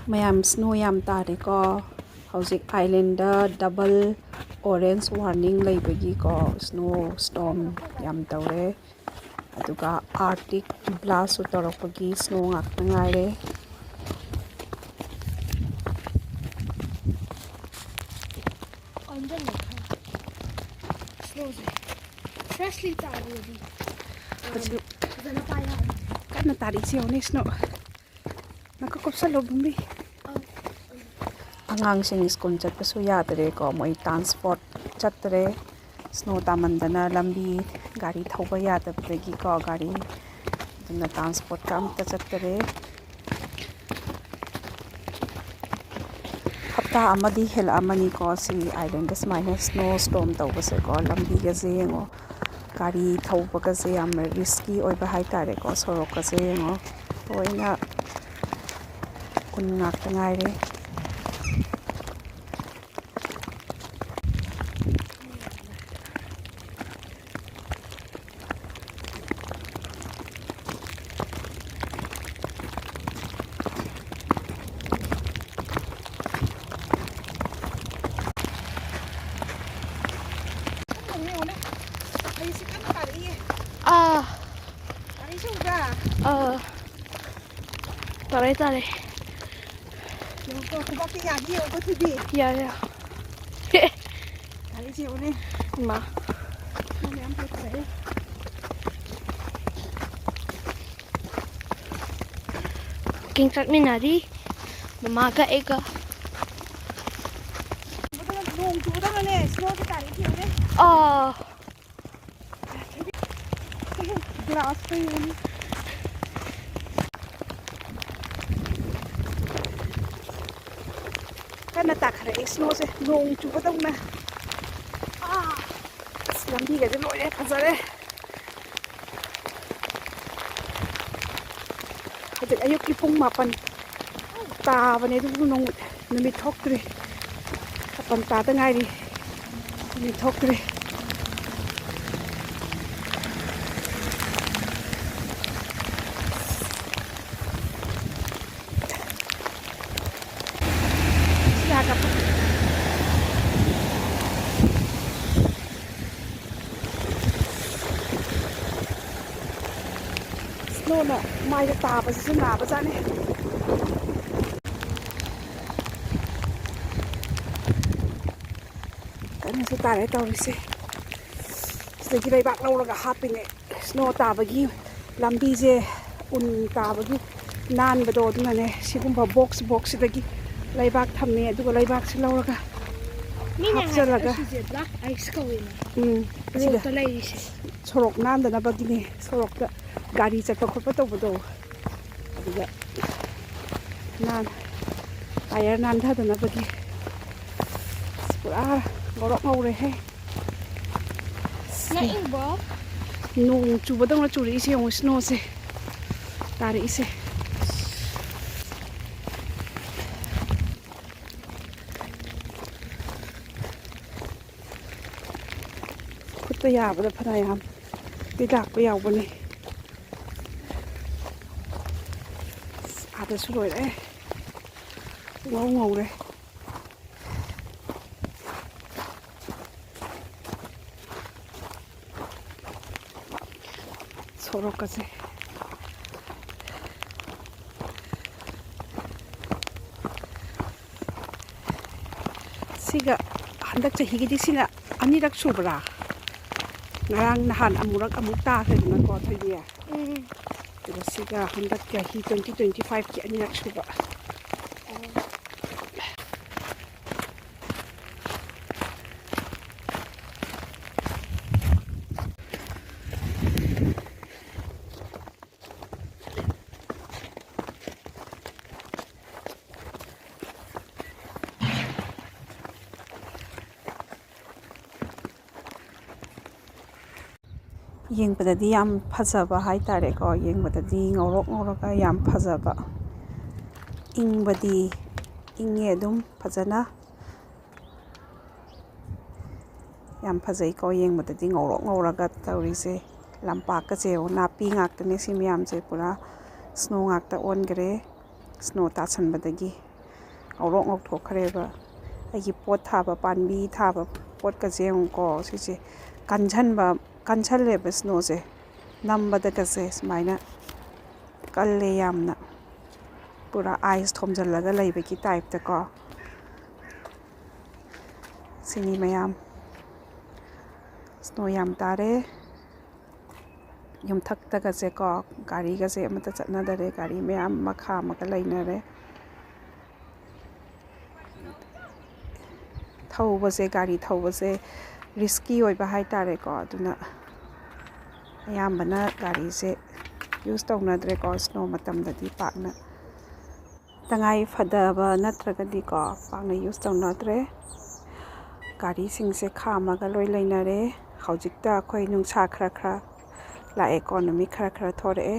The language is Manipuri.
Mayam snow yam tare ko hauzik island da double orange warning leibagi ko snow storm yam tawre aduga arctic blast utorokpagi snow ngakta ngaire freshly tare kana tari sione snow nakakopsalo bumbi angang sing school chatpasu yadre ko moi transport chatre snow tamandana lambi gari thauba yadabdagi ko gari duna transport kam ta chatre hapta amadi hel amani ko si island is minus snow storm tawbase ko lambi ga zengo gari thauba ga se am risky oi ba hai tare ko sorok ga zengo oina kun ngak tangaire Tare. Yeah. Ma. King trắc mình đi, mà cái ega. Glass pa yun. Kan natakara snow se nong chupa daw na. Lambi ka din ulit pasare. Hadik ayok ipong mapan. Ta ba nito nung namitok tre. Kapan tata nga ri. Namitok tre. Snow na mai ta ba su na ba jane kan su tare tawise sigi bai bak lo ga hapine snow ta ba gi lambi je un ta ba gi nan ba do duna ne sigumba box dagi laibak thamne aduga laibak si lo ga hapjalaga black ice going siga to ladies sorok nan da na ba gi ne sorok da gari chapa khopa to bodo aduga nan tire nan tha da na ba gi pura gorok ngore he na ingbo nong chu bodong na churi se ong snow se tare ise khutta ya ba da phana yam tidak pa yaw bani ada su rồi đấy ngầu đấy 서로까지 siga handak chahi gi sina anirak subra ngarang nahan amurak amukta thena ko thaiya siga handak chahi 2025 ki anirak subra yengpadadi yam phajaba hai tare ko yengpadadi ngoroka yam phajaba ingbadi inge dum phajana yam phajai ko yengpadadi ngoroka tawrise lampak ka cheu napi ngak tane simyam che pura snow ngak ta on gre snow ta chan badagi ꯉꯧꯔꯣꯛ ꯉꯧꯊꯣꯛꯈ꯭ꯔꯦꯕ ꯑꯩꯒꯤ ꯄꯣꯠ ꯊꯥꯕ ꯄꯥꯝꯕꯤ ꯊꯥꯕ ꯄꯣꯠꯀꯁꯦ ꯌꯦꯡꯉꯨꯀꯣ ꯁꯤꯁꯦ ꯀꯟꯁꯜꯂꯦꯕ ꯁ꯭ꯅꯣꯁꯦ ꯅꯝꯕꯗꯒꯁꯦ ꯁꯨꯃꯥꯏꯅ ꯀꯜꯂꯦ ꯌꯥꯝꯅ ꯄꯨꯔꯥ ꯑꯥꯏꯁ ꯊꯣꯝꯖꯤꯜꯂꯒ ꯂꯩꯕꯒꯤ ꯇꯥꯏꯞꯇꯀꯣ ꯁꯤꯅꯤ ꯃꯌꯥꯝ ꯁ꯭ꯅꯣ ꯌꯥꯝ ꯇꯥꯔꯦ ꯌꯨꯝꯊꯛꯇꯒꯁꯦ ꯀꯣ ꯒꯥꯔꯤꯒꯁꯦ ꯑꯃꯠꯇ ꯆꯠꯅꯗꯔꯦ ꯒꯥꯔꯤ ꯃꯌꯥꯝ ꯃꯈꯥ ꯑꯃꯒ ꯂꯩꯅꯔꯦ ꯒꯥꯔꯤ ꯊꯧꯕꯁꯦ ꯔꯤꯁꯀꯤ ꯑꯣꯏꯕ ꯍꯥꯏꯇꯥꯔꯦꯀꯣ ꯑꯗꯨꯅ ꯑꯌꯥꯝꯕꯅ ꯒꯥꯔꯤꯁꯦ ꯌꯨꯁ ꯇꯧꯅꯗ꯭ꯔꯦꯀꯣ ꯁ꯭ꯅꯣ ꯃꯇꯝꯗꯗꯤ ꯄꯥꯛꯅ ꯇꯉꯥꯏ ꯐꯗꯕ ꯅꯠꯇ꯭ꯔꯒꯗꯤꯀꯣ ꯄꯥꯛꯅ ꯌꯨꯁ ꯇꯧꯅꯗ꯭ꯔꯦ ꯒꯥꯔꯤꯁꯤꯡꯁꯦ ꯈꯥꯝꯃꯒ ꯂꯣꯏ ꯂꯩꯅꯔꯦ ꯍꯧꯖꯤꯛꯇ ꯑꯩꯈꯣꯏ ꯅꯨꯡꯁꯥ ꯈꯔ ꯂꯥꯛꯑꯦꯀꯣ ꯅꯨꯃꯤꯠ ꯈꯔ ꯊꯣꯔꯛꯑꯦ